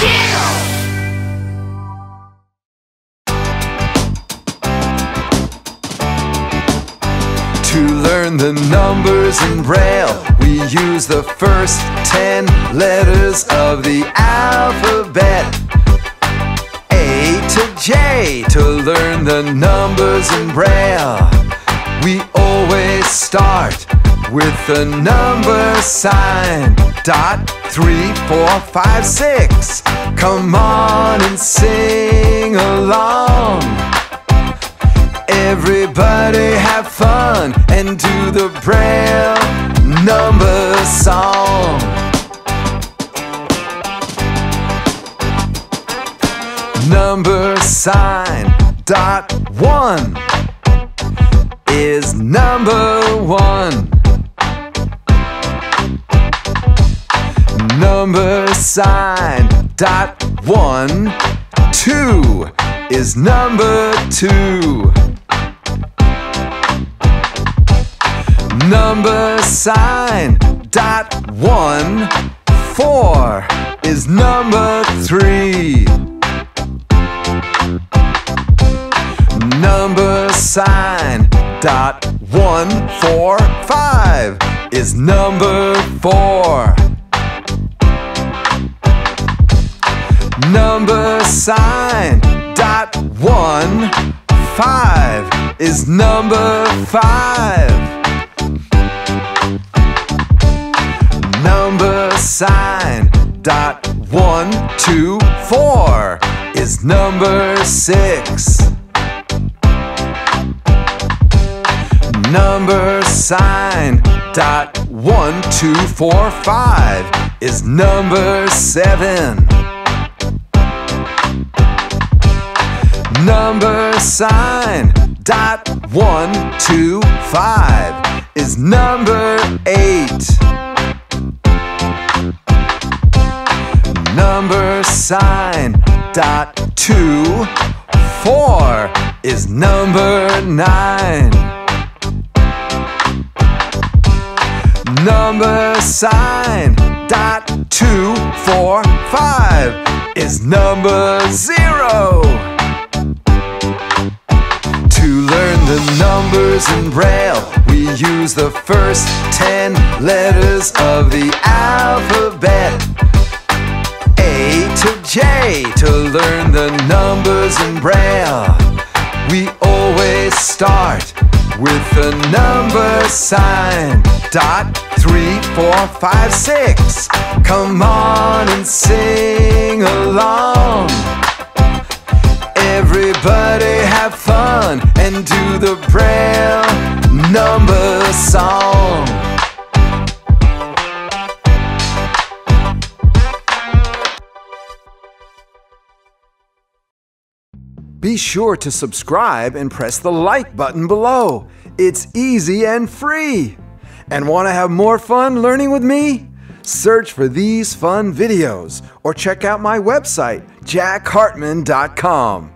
To learn the numbers in Braille, we use the first 10 letters of the alphabet. A to J. To learn the numbers in Braille, we always start with the number sign. Dot, 3, 4, 5, 6. Come on and sing along. Everybody have fun and do the Braille number song. Number sign. Dot, 1 is number 1. Number sign. Dot, 1, 2 is number 2. Number sign. Dot, 1, 4 is number 3. Number sign. Dot, 1, 4, 5 is number 4. Number sign. Dot, 1, 5 is number 5. Number sign. Dot, 1, 2, 4 is number 6. Number sign. Dot, 1, 2, 4, 5 is number 7. Number sign. Dot, 1, 2, 5 is number 8. Number sign. Dot, 2, 4 is number 9. Number sign. Dot, 2, 4, 5 is number 0. To learn the numbers in Braille, we use the first 10 letters of the alphabet. A to J. To learn the numbers in Braille, we always start with the number sign. Dot, 3, 4, 5, 6. Come on and sing along. Everybody have fun and do the Braille number song. Be sure to subscribe and press the like button below. It's easy and free. And want to have more fun learning with me? Search for these fun videos or check out my website, jackhartman.com.